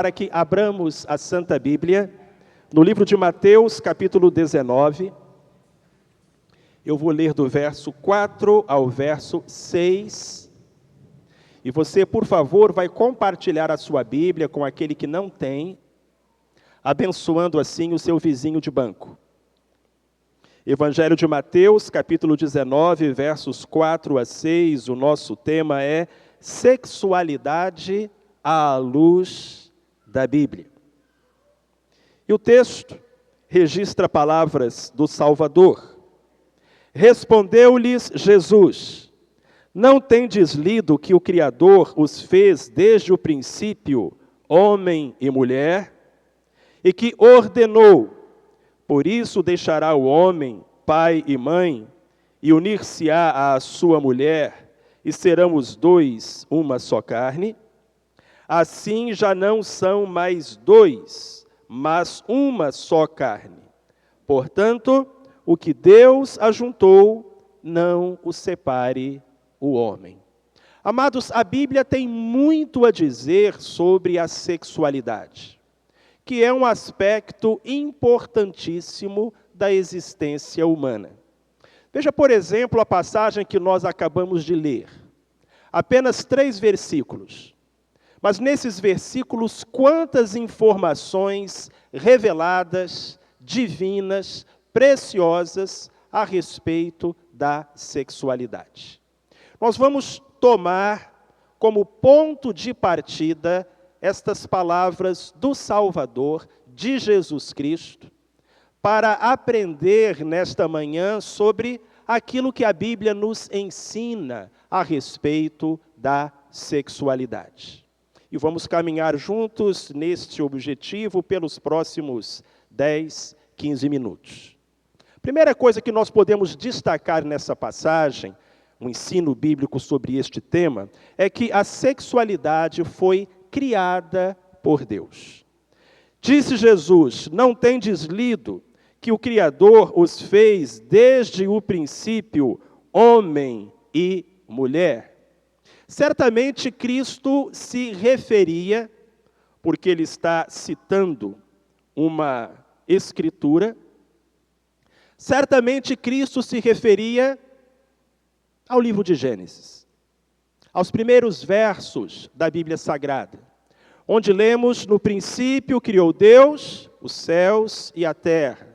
Para que abramos a Santa Bíblia, no livro de Mateus, capítulo 19, eu vou ler do verso 4 ao verso 6, e você, por favor, vai compartilhar a sua Bíblia com aquele que não tem, abençoando assim o seu vizinho de banco. Evangelho de Mateus, capítulo 19, versos 4 a 6, o nosso tema é sexualidade à luz da Bíblia. E o texto registra palavras do Salvador. Respondeu-lhes Jesus: não tendes lido que o Criador os fez desde o princípio, homem e mulher, e que ordenou: por isso deixará o homem pai e mãe, e unir-se-á à sua mulher, e serão os dois uma só carne? Assim já não são mais dois, mas uma só carne. Portanto, o que Deus ajuntou, não o separe o homem. Amados, a Bíblia tem muito a dizer sobre a sexualidade, que é um aspecto importantíssimo da existência humana. Veja, por exemplo, a passagem que nós acabamos de ler. Apenas 3 versículos. Mas nesses versículos, quantas informações reveladas, divinas, preciosas a respeito da sexualidade. Nós vamos tomar como ponto de partida estas palavras do Salvador, de Jesus Cristo, para aprender nesta manhã sobre aquilo que a Bíblia nos ensina a respeito da sexualidade. E vamos caminhar juntos neste objetivo pelos próximos 10, 15 minutos. Primeira coisa que nós podemos destacar nessa passagem, um ensino bíblico sobre este tema, é que a sexualidade foi criada por Deus. Disse Jesus: não tendes lido que o Criador os fez desde o princípio, homem e mulher? Certamente Cristo se referia, porque ele está citando uma escritura, certamente Cristo se referia ao livro de Gênesis, aos primeiros versos da Bíblia Sagrada, onde lemos: no princípio criou Deus os céus e a terra.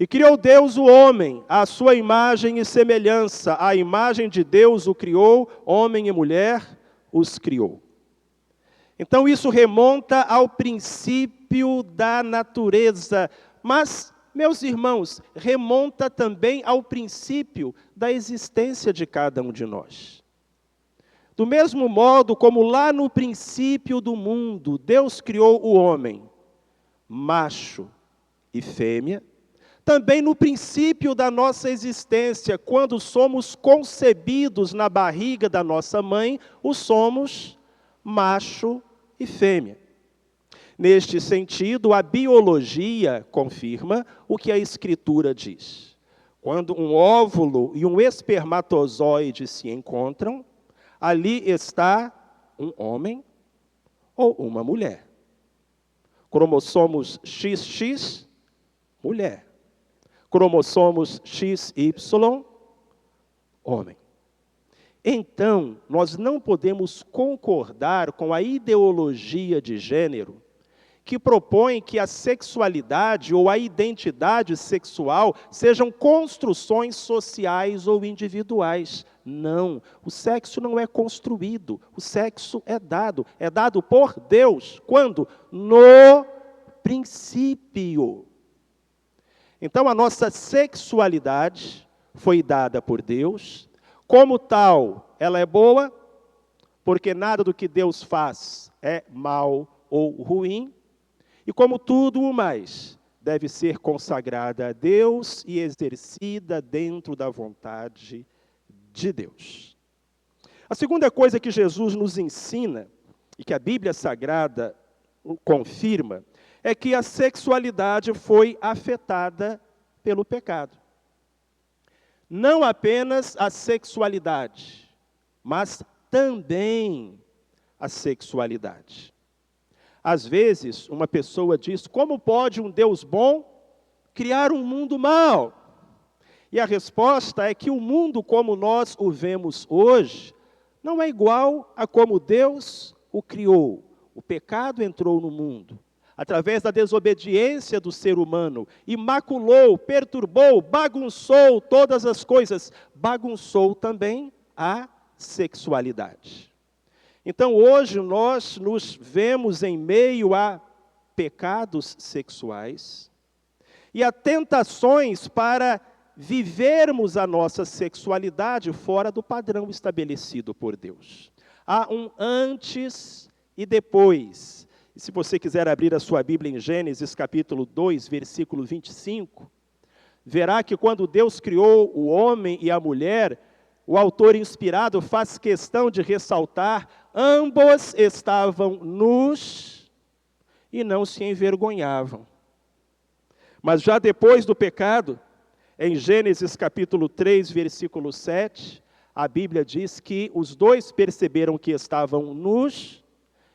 E criou Deus o homem, à sua imagem e semelhança. A imagem de Deus o criou, homem e mulher os criou. Então isso remonta ao princípio da natureza. Mas, meus irmãos, remonta também ao princípio da existência de cada um de nós. Do mesmo modo como lá no princípio do mundo, Deus criou o homem, macho e fêmea, também no princípio da nossa existência, quando somos concebidos na barriga da nossa mãe, o somos macho e fêmea. Neste sentido, a biologia confirma o que a Escritura diz. Quando um óvulo e um espermatozoide se encontram, ali está um homem ou uma mulher. Cromossomos XX, mulher. Cromossomos XY, homem. Então, nós não podemos concordar com a ideologia de gênero que propõe que a sexualidade ou a identidade sexual sejam construções sociais ou individuais. Não, o sexo não é construído, o sexo é dado por Deus. Quando? No princípio. Então, a nossa sexualidade foi dada por Deus. Como tal, ela é boa, porque nada do que Deus faz é mal ou ruim. E como tudo o mais, deve ser consagrada a Deus e exercida dentro da vontade de Deus. A segunda coisa que Jesus nos ensina, e que a Bíblia Sagrada confirma, é que a sexualidade foi afetada pelo pecado. Não apenas a sexualidade, mas também a sexualidade. Às vezes, uma pessoa diz: como pode um Deus bom criar um mundo mau? E a resposta é que o mundo como nós o vemos hoje não é igual a como Deus o criou. O pecado entrou no mundo através da desobediência do ser humano e maculou, perturbou, bagunçou todas as coisas. Bagunçou também a sexualidade. Então hoje nós nos vemos em meio a pecados sexuais e a tentações para vivermos a nossa sexualidade fora do padrão estabelecido por Deus. Há um antes e depois. E se você quiser abrir a sua Bíblia em Gênesis capítulo 2, versículo 25, verá que quando Deus criou o homem e a mulher, o autor inspirado faz questão de ressaltar: ambos estavam nus e não se envergonhavam. Mas já depois do pecado, em Gênesis capítulo 3, versículo 7, a Bíblia diz que os dois perceberam que estavam nus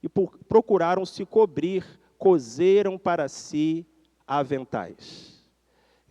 e procuraram se cobrir, coseram para si aventais.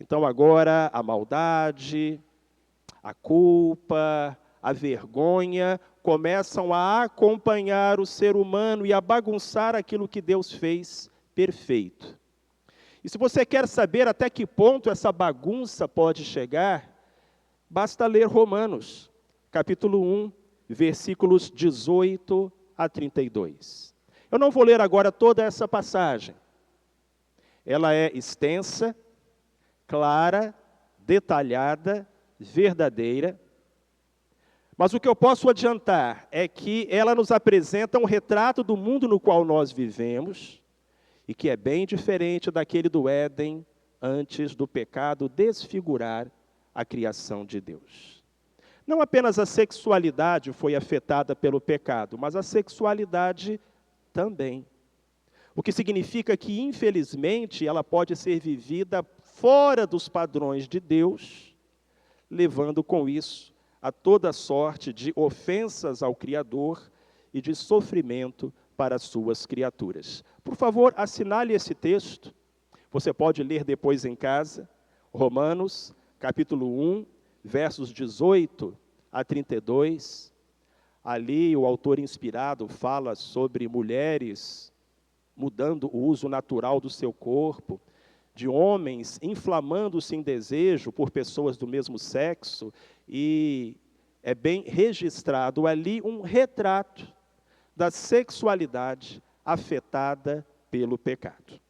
Então agora a maldade, a culpa, a vergonha começam a acompanhar o ser humano e a bagunçar aquilo que Deus fez perfeito. E se você quer saber até que ponto essa bagunça pode chegar, basta ler Romanos, capítulo 1, versículos 18 a 32. Eu não vou ler agora toda essa passagem. Ela é extensa, clara, detalhada, verdadeira. Mas o que eu posso adiantar é que ela nos apresenta um retrato do mundo no qual nós vivemos, e que é bem diferente daquele do Éden, antes do pecado desfigurar a criação de Deus. Não apenas a sexualidade foi afetada pelo pecado, mas a sexualidade também. O que significa que, infelizmente, ela pode ser vivida fora dos padrões de Deus, levando com isso a toda sorte de ofensas ao Criador e de sofrimento para as suas criaturas. Por favor, assinale esse texto. Você pode ler depois em casa. Romanos, capítulo 1, versos 18 a 32. Ali o autor inspirado fala sobre mulheres mudando o uso natural do seu corpo, de homens inflamando-se em desejo por pessoas do mesmo sexo, e é bem registrado ali um retrato da sexualidade afetada pelo pecado.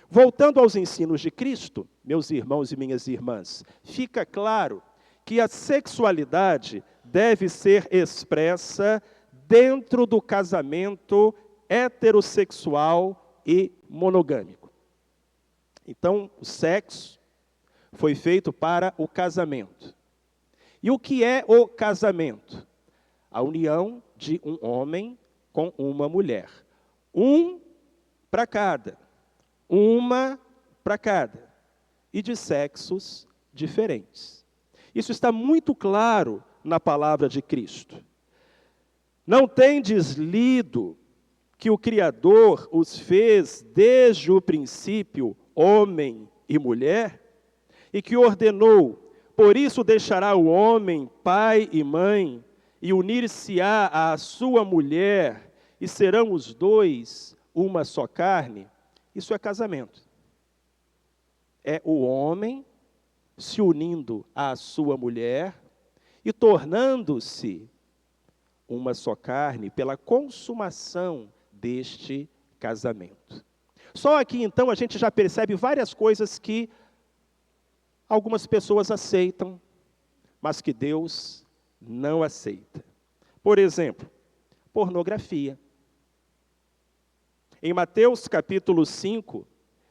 Voltando aos ensinos de Cristo, meus irmãos e minhas irmãs, fica claro que a sexualidade deve ser expressa dentro do casamento heterossexual e monogâmico. Então, o sexo foi feito para o casamento. E o que é o casamento? A união de um homem com uma mulher. Um para cada. Uma para cada. E de sexos diferentes. Isso está muito claro na palavra de Cristo. Não tendes lido que o Criador os fez desde o princípio homem e mulher? E que ordenou: por isso deixará o homem pai e mãe, e unir-se-á à sua mulher, e serão os dois uma só carne. Isso é casamento. É o homem se unindo à sua mulher e tornando-se uma só carne pela consumação deste casamento. Só aqui então a gente já percebe várias coisas que algumas pessoas aceitam, mas que Deus não aceita. Por exemplo, pornografia. Em Mateus capítulo 5,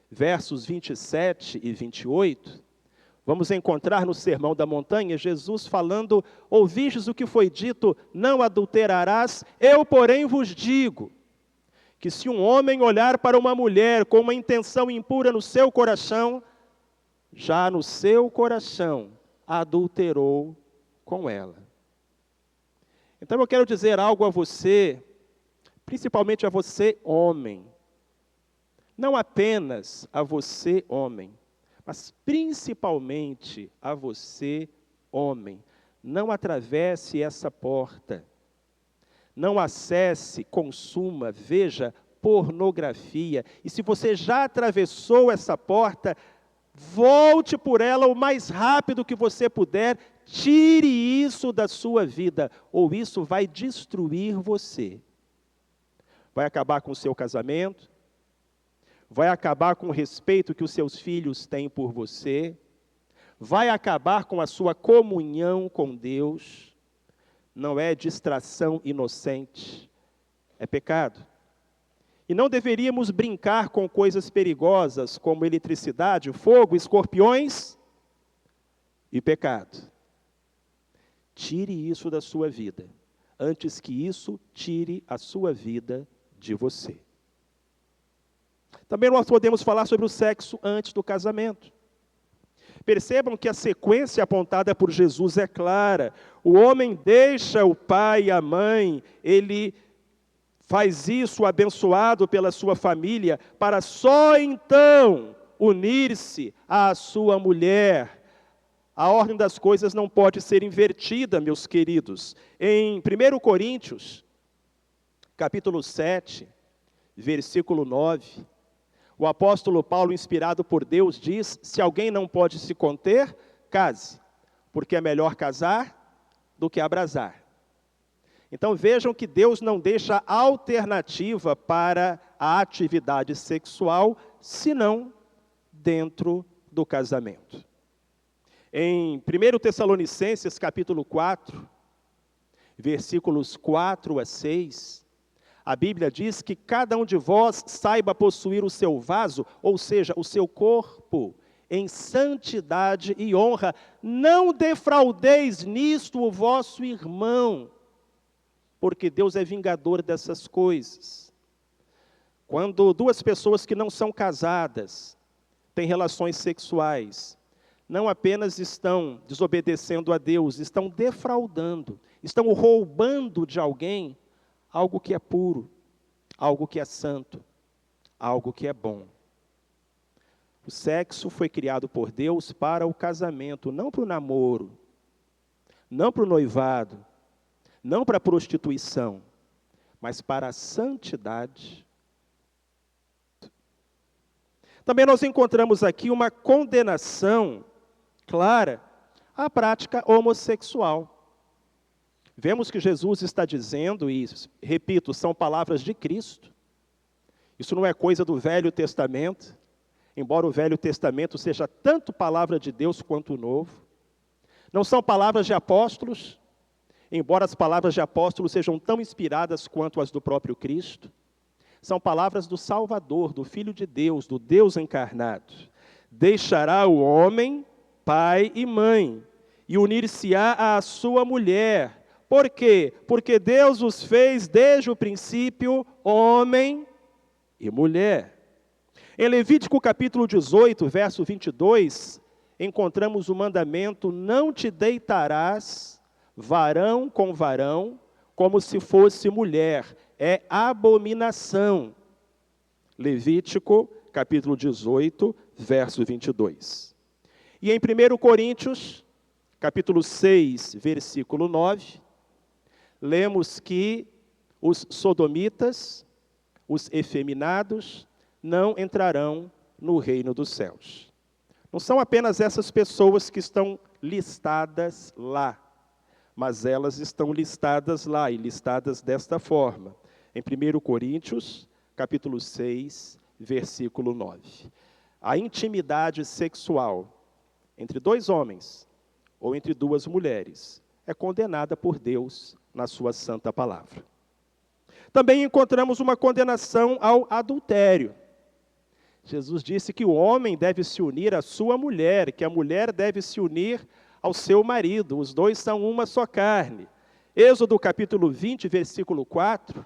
versos 27 e 28, vamos encontrar no Sermão da Montanha, Jesus falando: ouvistes o que foi dito, não adulterarás, eu porém vos digo, que se um homem olhar para uma mulher com uma intenção impura no seu coração, já no seu coração adulterou com ela. Então eu quero dizer algo a você, principalmente a você, homem. Não apenas a você, homem, mas principalmente a você, homem. Não atravesse essa porta. Não acesse, consuma, veja pornografia. E se você já atravessou essa porta, volte por ela o mais rápido que você puder. Tire isso da sua vida, ou isso vai destruir você. Vai acabar com o seu casamento, vai acabar com o respeito que os seus filhos têm por você, vai acabar com a sua comunhão com Deus. Não é distração inocente, é pecado. E não deveríamos brincar com coisas perigosas como eletricidade, fogo, escorpiões e pecado. Tire isso da sua vida, antes que isso tire a sua vida de você. Também nós podemos falar sobre o sexo antes do casamento. Percebam que a sequência apontada por Jesus é clara. O homem deixa o pai e a mãe, ele faz isso abençoado pela sua família, para só então unir-se à sua mulher. A ordem das coisas não pode ser invertida, meus queridos. Em 1 Coríntios, capítulo 7, versículo 9, o apóstolo Paulo, inspirado por Deus, diz: se alguém não pode se conter, case, porque é melhor casar do que abrasar. Então vejam que Deus não deixa alternativa para a atividade sexual, senão dentro do casamento. Em 1 Tessalonicenses, capítulo 4, versículos 4 a 6, a Bíblia diz que cada um de vós saiba possuir o seu vaso, ou seja, o seu corpo, em santidade e honra. Não defraudeis nisto o vosso irmão, porque Deus é vingador dessas coisas. Quando duas pessoas que não são casadas têm relações sexuais, não apenas estão desobedecendo a Deus, estão defraudando, estão roubando de alguém algo que é puro, algo que é santo, algo que é bom. O sexo foi criado por Deus para o casamento, não para o namoro, não para o noivado, não para a prostituição, mas para a santidade. Também nós encontramos aqui uma condenação clara à prática homossexual. Vemos que Jesus está dizendo, e repito, são palavras de Cristo. Isso não é coisa do Velho Testamento, embora o Velho Testamento seja tanto palavra de Deus quanto o Novo. Não são palavras de apóstolos, embora as palavras de apóstolos sejam tão inspiradas quanto as do próprio Cristo. São palavras do Salvador, do Filho de Deus, do Deus encarnado. Deixará o homem, pai e mãe, e unir-se-á à sua mulher. Por quê? Porque Deus os fez desde o princípio homem e mulher. Em Levítico capítulo 18, verso 22, encontramos o mandamento: não te deitarás varão com varão, como se fosse mulher, é abominação. Levítico capítulo 18, verso 22. E em 1 Coríntios, capítulo 6, versículo 9, lemos que os sodomitas, os efeminados, não entrarão no reino dos céus. Não são apenas essas pessoas que estão listadas lá, mas elas estão listadas lá e listadas desta forma. Em 1 Coríntios, capítulo 6, versículo 9. A intimidade sexual entre dois homens ou entre duas mulheres é condenada por Deus na sua santa palavra. Também encontramos uma condenação ao adultério. Jesus disse que o homem deve se unir à sua mulher, que a mulher deve se unir ao seu marido. Os dois são uma só carne. Êxodo capítulo 20, versículo 4,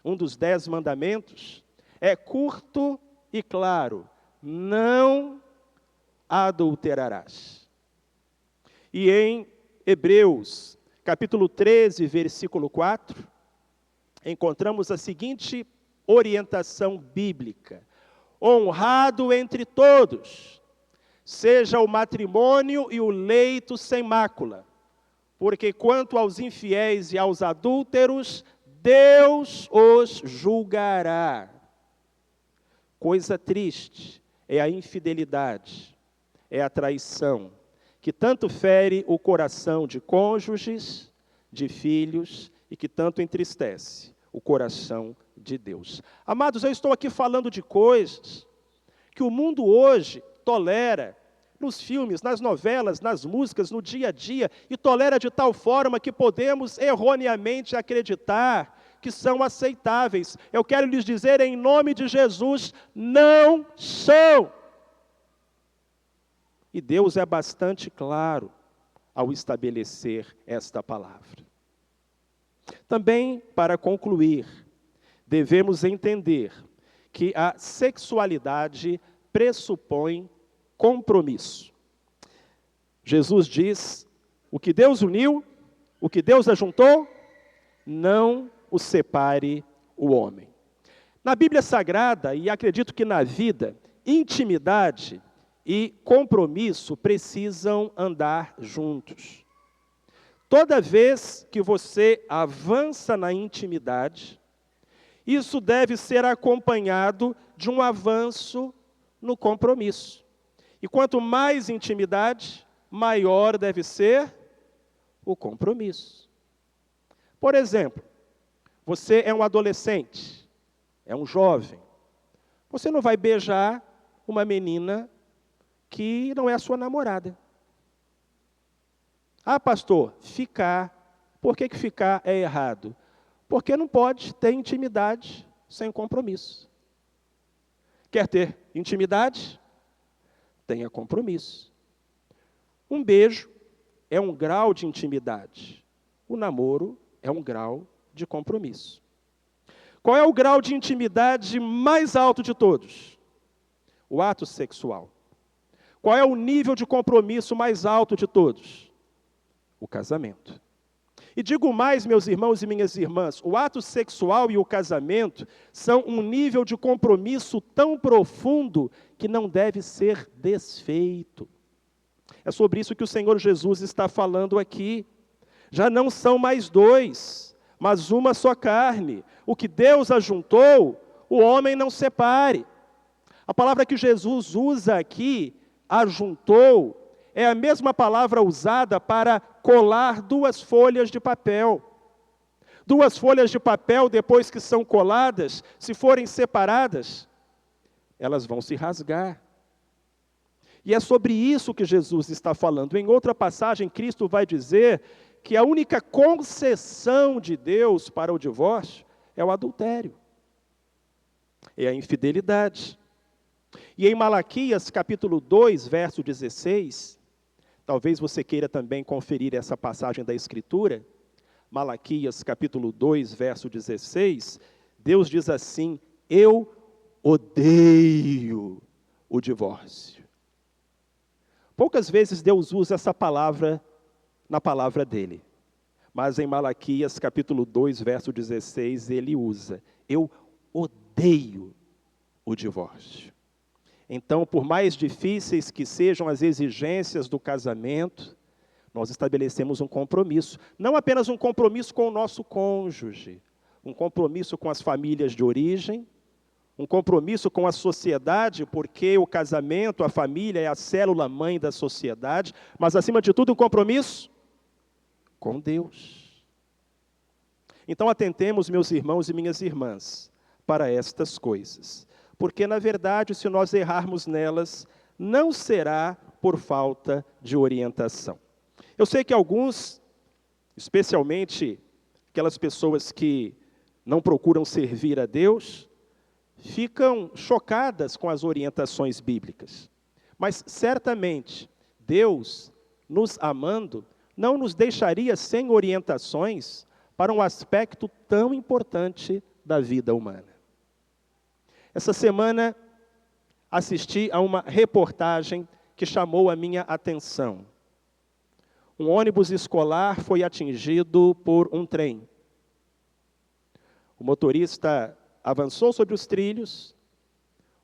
um dos 10 mandamentos, é curto e claro: não adulterarás. E em Hebreus capítulo 13, versículo 4, encontramos a seguinte orientação bíblica: honrado entre todos, seja o matrimônio e o leito sem mácula, porque quanto aos infiéis e aos adúlteros, Deus os julgará. Coisa triste é a infidelidade, é a traição, que tanto fere o coração de cônjuges, de filhos, e que tanto entristece o coração de Deus. Amados, eu estou aqui falando de coisas que o mundo hoje tolera, nos filmes, nas novelas, nas músicas, no dia a dia, e tolera de tal forma que podemos erroneamente acreditar que são aceitáveis. Eu quero lhes dizer, em nome de Jesus, não são. E Deus é bastante claro ao estabelecer esta palavra. Também, para concluir, devemos entender que a sexualidade pressupõe compromisso. Jesus diz: o que Deus uniu, o que Deus ajuntou, não o separe o homem. Na Bíblia Sagrada, e acredito que na vida, intimidade e compromisso precisam andar juntos. Toda vez que você avança na intimidade, isso deve ser acompanhado de um avanço no compromisso. E quanto mais intimidade, maior deve ser o compromisso. Por exemplo, você é um adolescente, é um jovem. Você não vai beijar uma menina que não é a sua namorada. Ah, pastor, ficar. Por que ficar é errado? Porque não pode ter intimidade sem compromisso. Quer ter intimidade? Tenha compromisso. Um beijo é um grau de intimidade. O namoro é um grau de compromisso. Qual é o grau de intimidade mais alto de todos? O ato sexual. Qual é o nível de compromisso mais alto de todos? O casamento. E digo mais, meus irmãos e minhas irmãs, o ato sexual e o casamento são um nível de compromisso tão profundo que não deve ser desfeito. É sobre isso que o Senhor Jesus está falando aqui. Já não são mais dois, mas uma só carne. O que Deus ajuntou, o homem não separe. A palavra que Jesus usa aqui, ajuntou, é a mesma palavra usada para colar duas folhas de papel. Duas folhas de papel, depois que são coladas, se forem separadas, elas vão se rasgar. E é sobre isso que Jesus está falando. Em outra passagem, Cristo vai dizer que a única concessão de Deus para o divórcio é o adultério, é a infidelidade. E em Malaquias, capítulo 2, verso 16, talvez você queira também conferir essa passagem da Escritura. Malaquias, capítulo 2, verso 16, Deus diz assim: eu odeio o divórcio. Poucas vezes Deus usa essa palavra na palavra dele. Mas em Malaquias, capítulo 2, verso 16, ele usa: eu odeio o divórcio. Então, por mais difíceis que sejam as exigências do casamento, nós estabelecemos um compromisso. Não apenas um compromisso com o nosso cônjuge, um compromisso com as famílias de origem, um compromisso com a sociedade, porque o casamento, a família é a célula-mãe da sociedade, mas, acima de tudo, um compromisso com Deus. Então, atentemos, meus irmãos e minhas irmãs, para estas coisas. Porque, na verdade, se nós errarmos nelas, não será por falta de orientação. Eu sei que alguns, especialmente aquelas pessoas que não procuram servir a Deus, ficam chocadas com as orientações bíblicas. Mas, certamente, Deus, nos amando, não nos deixaria sem orientações para um aspecto tão importante da vida humana. Essa semana, assisti a uma reportagem que chamou a minha atenção. Um ônibus escolar foi atingido por um trem. O motorista avançou sobre os trilhos,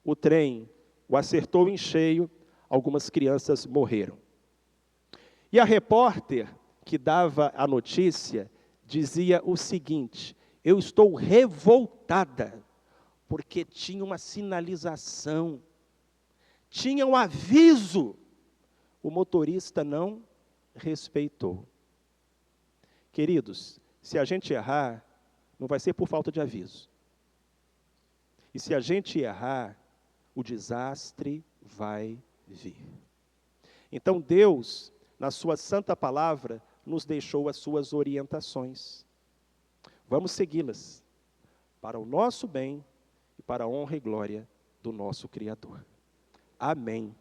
o trem o acertou em cheio, algumas crianças morreram. E a repórter que dava a notícia dizia o seguinte: eu estou revoltada, porque tinha uma sinalização, tinha um aviso, o motorista não respeitou. Queridos, se a gente errar, não vai ser por falta de aviso. E se a gente errar, o desastre vai vir. Então Deus, na sua santa palavra, nos deixou as suas orientações. Vamos segui-las, para o nosso bem e para a honra e glória do nosso Criador. Amém.